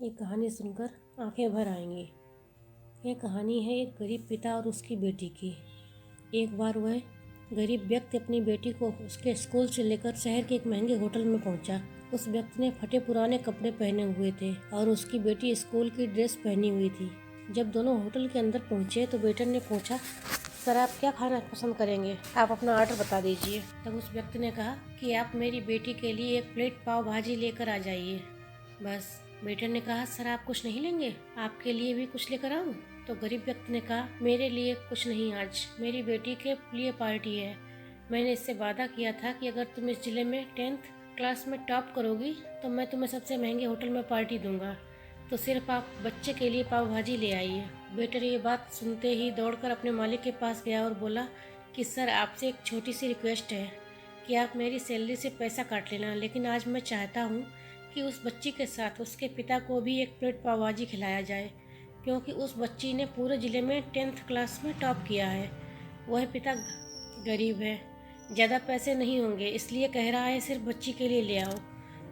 ये कहानी सुनकर आंखें भर आएंगी। यह कहानी है एक गरीब पिता और उसकी बेटी की। एक बार वह गरीब व्यक्ति अपनी बेटी को उसके स्कूल से लेकर शहर के एक महंगे होटल में पहुंचा। उस व्यक्ति ने फटे पुराने कपड़े पहने हुए थे और उसकी बेटी स्कूल की ड्रेस पहनी हुई थी। जब दोनों होटल के अंदर पहुंचे तो वेटर ने पूछा, सर आप क्या खाना पसंद करेंगे, आप अपना ऑर्डर बता दीजिए। तब उस व्यक्ति ने कहा कि आप मेरी बेटी के लिए एक प्लेट पाव भाजी लेकर आ जाइए। बस। वेटर ने कहा, सर आप कुछ नहीं लेंगे, आपके लिए भी कुछ लेकर आऊं? तो गरीब व्यक्ति ने कहा, मेरे लिए कुछ नहीं, आज मेरी बेटी के लिए पार्टी है। मैंने इससे वादा किया था कि अगर तुम इस जिले में 10th क्लास में टॉप करोगी तो मैं तुम्हें सबसे महंगे होटल में पार्टी दूंगा, तो सिर्फ आप बच्चे के लिए पाव भाजी ले आइए। वेटर ये बात सुनते ही दौड़कर अपने मालिक के पास गया और बोला कि सर आपसे एक छोटी सी रिक्वेस्ट है कि आप मेरी सैलरी से पैसा काट लेना, लेकिन आज मैं चाहता हूँ कि उस बच्ची के साथ उसके पिता को भी एक प्लेट पाव भाजी खिलाया जाए, क्योंकि उस बच्ची ने पूरे ज़िले में 10th क्लास में टॉप किया है। वह पिता गरीब है, ज़्यादा पैसे नहीं होंगे, इसलिए कह रहा है सिर्फ बच्ची के लिए ले आओ।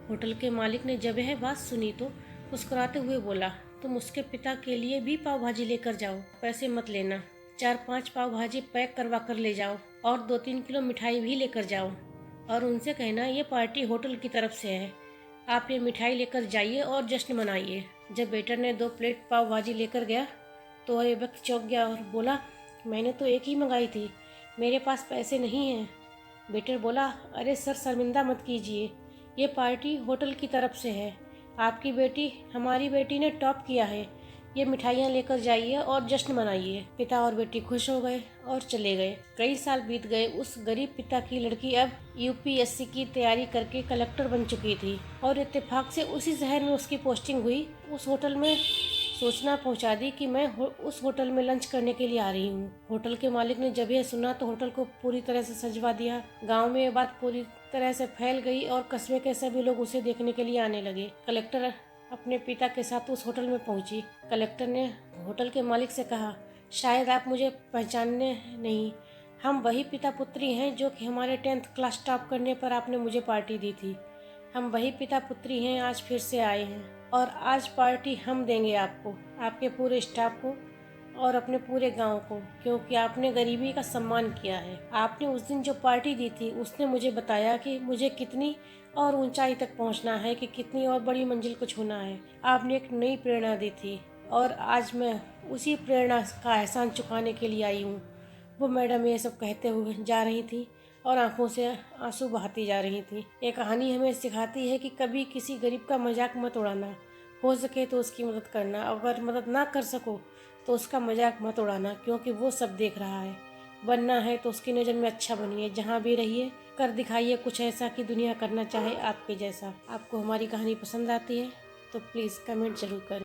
होटल के मालिक ने जब यह बात सुनी तो मुस्कुराते हुए बोला, तुम उसके पिता के लिए भी पाव भाजी लेकर जाओ, पैसे मत लेना। 4-5 पाव भाजी पैक करवा कर ले जाओ और 2-3 किलो मिठाई भी लेकर जाओ और उनसे कहना ये पार्टी होटल की तरफ से है, आप ये मिठाई लेकर जाइए और जश्न मनाइए। जब वेटर ने 2 प्लेट पाव भाजी लेकर गया तो वह व्यक्ति चौंक गया और बोला, मैंने तो एक ही मंगाई थी, मेरे पास पैसे नहीं हैं। वेटर बोला, अरे सर शर्मिंदा मत कीजिए, ये पार्टी होटल की तरफ से है, आपकी बेटी हमारी बेटी ने टॉप किया है, ये मिठाइयाँ लेकर जाइए और जश्न मनाइए। पिता और बेटी खुश हो गए और चले गए। कई साल बीत गए। उस गरीब पिता की लड़की अब यूपीएससी की तैयारी करके कलेक्टर बन चुकी थी और इत्तेफाक से उसी शहर में उसकी पोस्टिंग हुई। उस होटल में सूचना पहुंचा दी कि मैं उस होटल में लंच करने के लिए आ रही हूँ। होटल के मालिक ने जब यह सुना तो होटल को पूरी तरह से सजवा दिया। गांव में ये बात पूरी तरह से फैल गई और कस्बे के सभी लोग उसे देखने के लिए आने लगे। कलेक्टर अपने पिता के साथ उस होटल में पहुंची। कलेक्टर ने होटल के मालिक से कहा, शायद आप मुझे पहचानने नहीं, हम वही पिता पुत्री हैं जो कि हमारे 10th क्लास टॉप करने पर आपने मुझे पार्टी दी थी। हम वही पिता पुत्री हैं, आज फिर से आए हैं और आज पार्टी हम देंगे आपको, आपके पूरे स्टाफ को और अपने पूरे गांव को, क्योंकि आपने गरीबी का सम्मान किया है। आपने उस दिन जो पार्टी दी थी उसने मुझे बताया कि मुझे कितनी और ऊंचाई तक पहुंचना है, कि कितनी और बड़ी मंजिल को छूना है। आपने एक नई प्रेरणा दी थी और आज मैं उसी प्रेरणा का एहसान चुकाने के लिए आई हूँ। वो मैडम ये सब कहते हुए जा रही थी और आंखों से आंसू बहाती जा रही थी। ये कहानी हमें सिखाती है कि कभी किसी गरीब का मजाक मत उड़ाना, हो सके तो उसकी मदद करना, अगर मदद ना कर सको तो उसका मजाक मत उड़ाना, क्योंकि वो सब देख रहा है। बनना है तो उसकी नज़र में अच्छा बनिए, जहाँ भी रहिए कर दिखाइए कुछ ऐसा कि दुनिया करना चाहे आपके जैसा। आपको हमारी कहानी पसंद आती है तो प्लीज़ कमेंट जरूर करें।